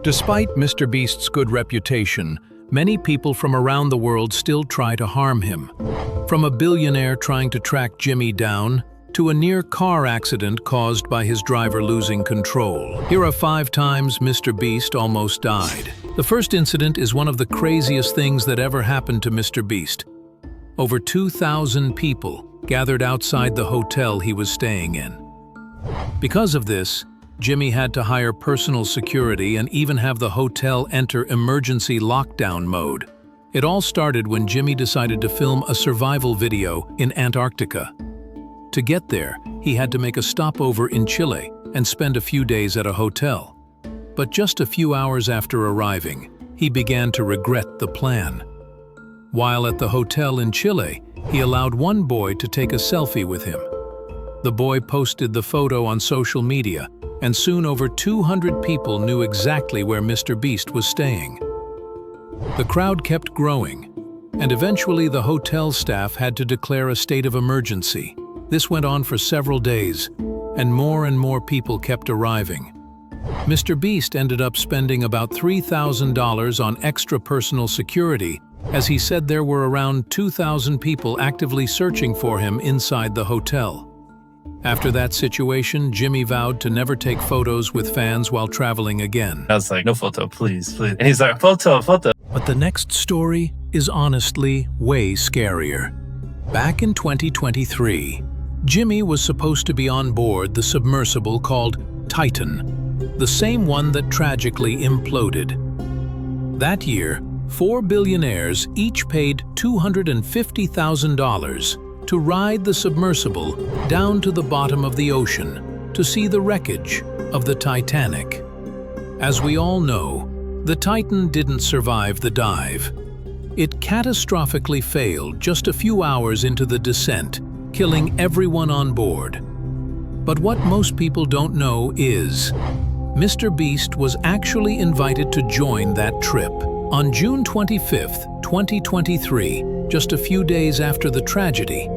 Despite MrBeast's good reputation, many people from around the world still try to harm him. From a billionaire trying to track Jimmy down, to a near-car accident caused by his driver losing control. Here are 5 times MrBeast almost died. The first incident is one of the craziest things that ever happened to MrBeast. Over 2,000 people gathered outside the hotel he was staying in. Because of this, Jimmy had to hire personal security and even have the hotel enter emergency lockdown mode. It all started when Jimmy decided to film a survival video in Antarctica. To get there, he had to make a stopover in Chile and spend a few days at a hotel. But just a few hours after arriving, he began to regret the plan. While at the hotel in Chile, he allowed one boy to take a selfie with him. The boy posted the photo on social media, and soon over 200 people knew exactly where MrBeast was staying. The crowd kept growing, and eventually the hotel staff had to declare a state of emergency. This went on for several days, and more people kept arriving. MrBeast ended up spending about $3,000 on extra personal security, as he said there were around 2,000 people actively searching for him inside the hotel. After that situation, Jimmy vowed to never take photos with fans while traveling again. I was like, no photo, please. And he's like, photo. But the next story is honestly way scarier. Back in 2023, Jimmy was supposed to be on board the submersible called Titan, the same one that tragically imploded. That year, 4 billionaires each paid $250,000 to ride the submersible down to the bottom of the ocean to see the wreckage of the Titanic. As we all know, the Titan didn't survive the dive. It catastrophically failed just a few hours into the descent, killing everyone on board. But what most people don't know is, MrBeast was actually invited to join that trip. On June 25, 2023, just a few days after the tragedy,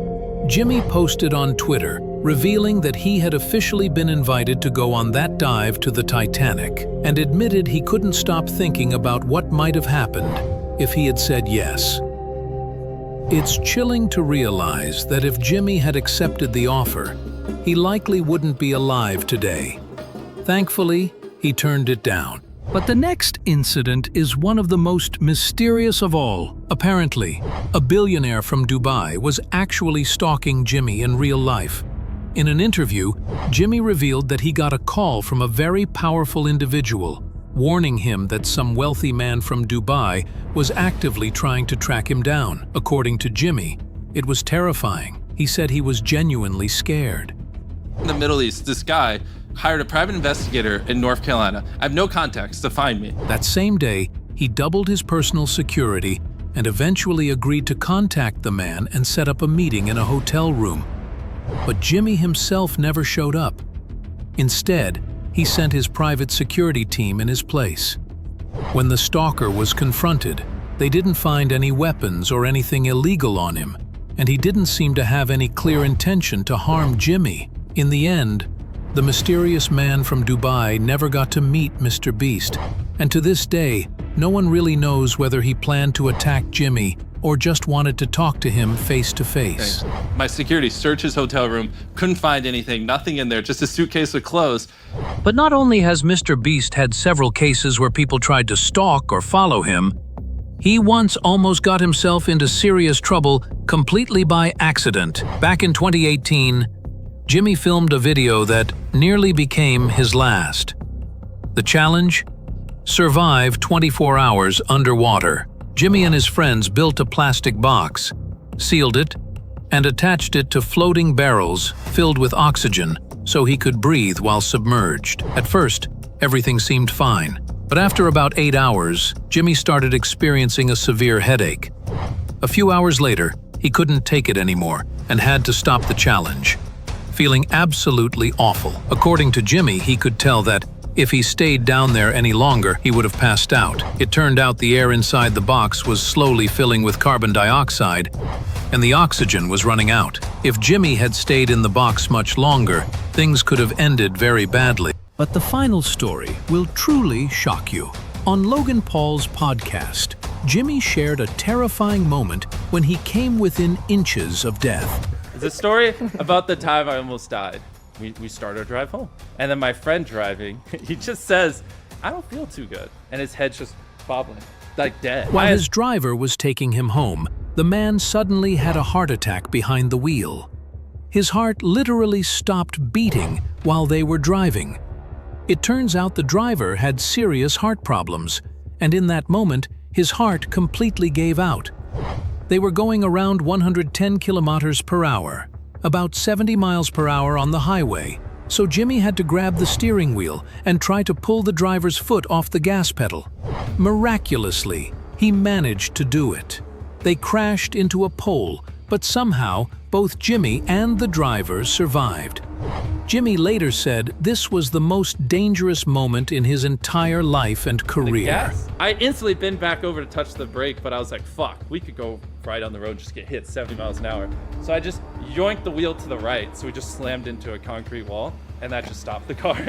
Jimmy posted on Twitter, revealing that he had officially been invited to go on that dive to the Titanic, and admitted he couldn't stop thinking about what might have happened if he had said yes. It's chilling to realize that if Jimmy had accepted the offer, he likely wouldn't be alive today. Thankfully, he turned it down. But the next incident is one of the most mysterious of all. Apparently, a billionaire from Dubai was actually stalking Jimmy in real life. In an interview, Jimmy revealed that he got a call from a very powerful individual, warning him that some wealthy man from Dubai was actively trying to track him down. According to Jimmy, it was terrifying. He said he was genuinely scared. In the Middle East, this guy hired a private investigator in North Carolina. I have no contacts to find me. That same day, he doubled his personal security and eventually agreed to contact the man and set up a meeting in a hotel room. But Jimmy himself never showed up. Instead, he sent his private security team in his place. When the stalker was confronted, they didn't find any weapons or anything illegal on him, and he didn't seem to have any clear intention to harm Jimmy. In the end, the mysterious man from Dubai never got to meet MrBeast, and to this day, no one really knows whether he planned to attack Jimmy or just wanted to talk to him face to face. Okay. My security searched his hotel room, couldn't find anything, nothing in there, just a suitcase with clothes. But not only has MrBeast had several cases where people tried to stalk or follow him, he once almost got himself into serious trouble completely by accident. Back in 2018, Jimmy filmed a video that nearly became his last. The challenge? Survive 24 hours underwater. Jimmy and his friends built a plastic box, sealed it, and attached it to floating barrels filled with oxygen so he could breathe while submerged. At first, everything seemed fine, but after about 8 hours, Jimmy started experiencing a severe headache. A few hours later, he couldn't take it anymore and had to stop the challenge, feeling absolutely awful. According to Jimmy, he could tell that if he stayed down there any longer, he would have passed out. It turned out the air inside the box was slowly filling with carbon dioxide, and the oxygen was running out. If Jimmy had stayed in the box much longer, things could have ended very badly. But the final story will truly shock you. On Logan Paul's podcast, Jimmy shared a terrifying moment when he came within inches of death. It's a story about the time I almost died. We start our drive home. And then my friend driving, he just says, I don't feel too good. And his head's just bobbling, like dead. While his driver was taking him home, the man suddenly had a heart attack behind the wheel. His heart literally stopped beating while they were driving. It turns out the driver had serious heart problems, and in that moment, his heart completely gave out. They were going around 110 kilometers per hour, about 70 miles per hour on the highway, so Jimmy had to grab the steering wheel and try to pull the driver's foot off the gas pedal. Miraculously, he managed to do it. They crashed into a pole, but somehow both Jimmy and the driver survived. Jimmy later said this was the most dangerous moment in his entire life and career. Yes. I instantly bent back over to touch the brake, but I was like, fuck, we could go right on the road and just get hit 70 miles an hour. So I just yoinked the wheel to the right, so we just slammed into a concrete wall, and that just stopped the car.